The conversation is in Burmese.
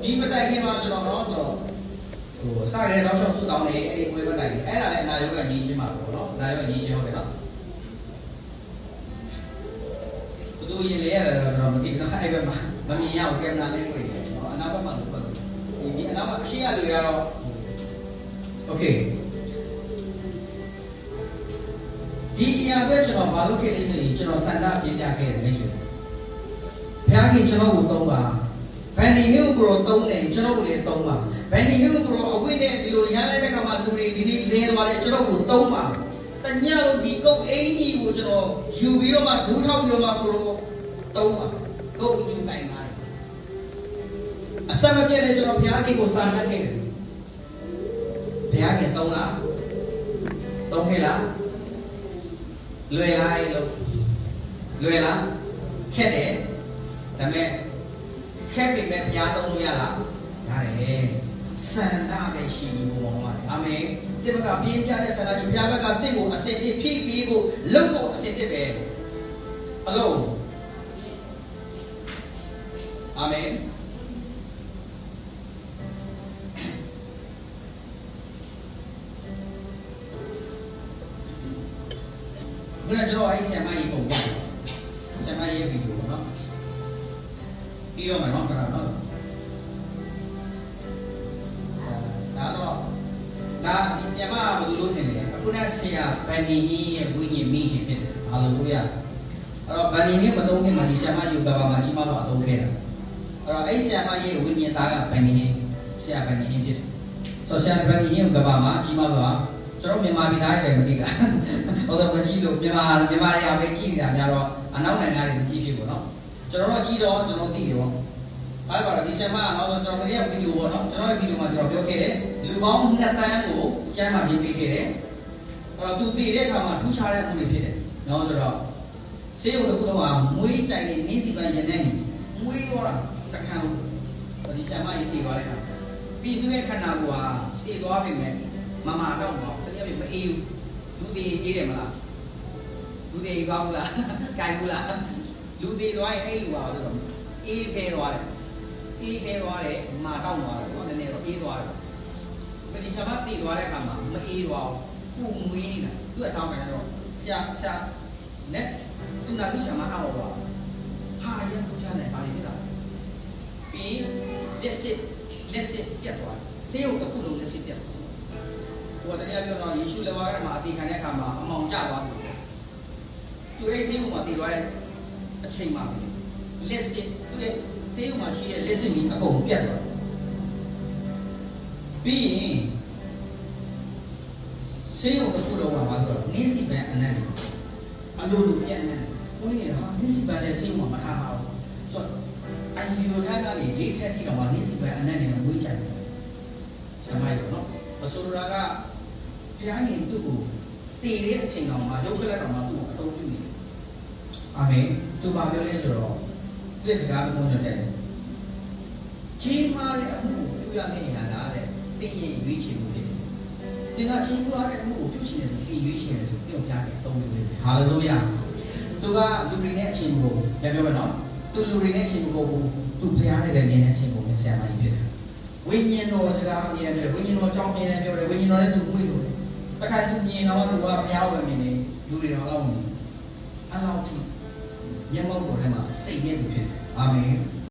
ဒီမတိုင်ခင်မှာကျွန်တော်တော့ဆိုတော့ဟိုစရဲတော့ရှော့စုတောင်းနေအဲ့ဒီဝေးမတိုင်ခင်အဲ့ဒါလည်းအနာရောဂါညီချင်းမှာပေါ့နော်အနာရောဂါညီချင်းဟုတ်တယ်နော်ဘသူရင်လဲရတယ်တော့မသိဘူးနော်အဲ့ဘက်မှာမမြင်ရဘူးကင်မရာနဲ့တွေ့တယ်နော်အနာဘက်မှာလို့ပတ်တယ်ဒီအနာမှာအရှိရလူတွေကတော့โอเคဒီအရာပဲကျွန်တော်မလုပ်ခဲ့လို့ဆိုရင်ကျွန်တော်စန္ဒပြပြခဲ့တယ်မိတ်ဆွေဘုရားခင်ကျွန်တော်ကိုသုံးပါဗန်ဒီဟိုကိုသုံးတယ်ကျွန်တော်ကိုလည်းသုံးပါဗန်ဒီဟိုကိုအဝိနဲ့ဒီလိုရမ်းလိုက်တဲ့ခါမှာလူတွေဒီနေ့လဲသွားတယ်ကျွန်တော်ကိုသုံးပါတညလုံးဒီကုတ်အင်းကြီးကိုကျွန်တော်ယူပြီးတော့မှဒူးထောက်ပြီးတော့မှကိုလိုသုံးပါကုတ်ယူနိုင်ပါတယ်အစမပြည့်တဲ့ကျွန်တော်ဘုရားခင်ကိုစာတတ်ခဲ့တယ်ဘုရားခင်သုံးလားသုံးခဲ့လားလွယ်လားအဲ့လိုလွယ်လားခက်တယ်ဒါပေမဲ့ခက်ပြီမဲ့ဘုရားသုံးလို့ရလားရတယ်စန္ဒပဲရှိပြီးဘုံပေါ်မှာအာမင်ဒီဘက်ကပြင်းပြတဲ့စန္ဒကြီးဘုရားဘက်ကတင့်ကိုအစစ်အစ်ဖြည့်ပြီးဖို့လုပ်ဖို့အစစ်အစ်ပဲအလုံးအာမင်ဘယ်တော့အဲ့ဆရာမကြီးပုံပြဆရာမကြီးဗီဒီယိုနော်ပြီးတော့မှနော်ဒါတော့ဒါဒီဆရာမဘယ်လိုလုပ်နေလဲအခုနဆရာဗန်ဒီကြီးရဲ့ဝိညာဉ်မိခင်ဖြစ်တယ်ဟာလိုလို့ရအဲ့တော့ဗန်ဒီကြီးမသုံးခင်မှာဒီဆရာမယူကဘာမှာကြီးမားတော့အသုံးခဲ့တာအဲ့တော့အဲ့ဆရာမရဲ့ဝိညာဉ်သားကဗန်ဒီကြီးဆရာဗန်ဒီကြီးဖြစ်တယ်ဆိုဆရာဗန်ဒီကြီးကဘာမှာကြီးမားတော့ကျွန်တော်မြန်မာပြည်သားတွေမကြည့်တာဟိုတော့မကြည့်လို့မြန်မာတွေကပဲကြည့်နေတာများတော့အနောက်နိုင်ငံတွေမကြည့်ဖြစ်ဘူးเนาะကျွန်တော်တို့ကြည့်တော့ကျွန်တော်သိတယ်ပေါ့ဘာလို့လဲဒီဆရာမကတော့ကျွန်တော်တို့ရဲ့ဗီဒီယိုပေါ့เนาะကျွန်တော်ရဲ့ဗီဒီယိုမှာကျွန်တော်ပြောခဲ့တယ်လူပေါင်း2တန်းကိုကျမ်းမာခြင်းပေးခဲ့တယ်အဲ့တော့သူတည်တဲ့အခါမှာထူးခြားတဲ့မှုတွေဖြစ်တယ်เนาะဆိုတော့ဆေးရုံတစ်ခုတော့မွေးကြိုင်နေနင်းစီပန်းရနေနေမွေးတော့တခါလို့ဒီဆရာမကြီးတည်သွားတဲ့အခါပြီးသူရဲ့ခန္ဓာကိုယ်ဟာတည်သွားပြီမဲ့မမတော့မတကယ်မအေးဘူးလူတွေကြီးတယ်မလားလူတွေကောင်းလားကြိုက်ဘူးလားလူတွေတော့အဲ့လူပါဆိုတော့အေးဖဲသွားတယ်အေးဖဲသွားတယ်မာတောက်သွားတယ်တော့နည်းနည်းတော့အေးသွားတယ်မဒီချက်မတည်သွားတဲ့အခါမှာမအေးသွားဘူးပူမွေးနေတာသူ့အထောင်းကတော့ရှာနဲ့သူနာပြီးရှာမအောင်တော့ဟာရန်ပူချနေပါလိမ့်မယ်ပြီးလက်စစ်ပြတ်သွားဆေးရုံတစ်ခုလုံးလက်စစ်ပြတ်ဟိုတရားပြောတော့ယေရှုလက်ဝါးထဲမှာအတီခံတဲ့အခါမှာအမောင်ကျသွားတယ်သူရဲ့ဆေးရုံမှာတည်သွားတဲ့အချိန်မှာလက်စစ်သူရဲ့ဆေးရုံမှာရှိတဲ့လက်စစ်ကြီးအကုန်ပြတ်သွားပြီးရင်ဆေးရုံတစ်ခုလုံးမှာပါဆိုတော့နင်းစီပန်အနက်အလိုလိုပြတ်နေဝင်းနေတာနင်းစီပန်လည်းဆေးရုံမှာမထားပါဘူးဆိုတော့ ICU ခန်းကနေ၄ထက်ထိတော့နင်းစီပန်အနက်နဲ့ဝေးချင်တယ်ဆရာမကြီးနော်မဆိုလိုတာကဘုရားရှင်သူ့ကိုတည်တဲ့အချိန်တော်မှာရုပ်ခလက်တော်မှာသူ့ကိုအသုံးပြုနေတယ်အာမင်သူပါပြောလဲဆိုတော့သူ့စကားကိုပြောတယ်ကြီးမားတဲ့အမှုကိုပြုရမယ့်အရာလားတဲ့တင်းရင်ရွေးချယ်မှုဖြစ်တယ်တင်ကကြီးမားတဲ့အမှုကိုပြုရှင်တယ်ဒီရွေးချယ်တယ်ဆိုပြုတ်ပြတယ်အသုံးပြုတယ်ဟာလေလုယာသူကလူတွေနဲ့အချိန်ကိုပြောမယ်နော်သူလူတွေနဲ့အချိန်ကိုသူဘုရားနဲ့ပဲမြင်တဲ့အချိန်ကိုဆရာမကြီးဖြစ်တယ်ဝိညာဉ်တော်စကားအမြဲတမ်းပြောဝိညာဉ်တော်အကြောင်းအမြဲတမ်းပြောတယ်ဝိညာဉ်တော်နဲ့သူကိုယ်ကိုတခါသူမြင်တော့သူကဘုရားကိုမြင်နေလူတွေတော်တော့မြင်အလောက်ထိမျက်မှောက်ပေါ်ထဲမှာစိတ်နဲ့သူဖြစ်တယ်အာမင်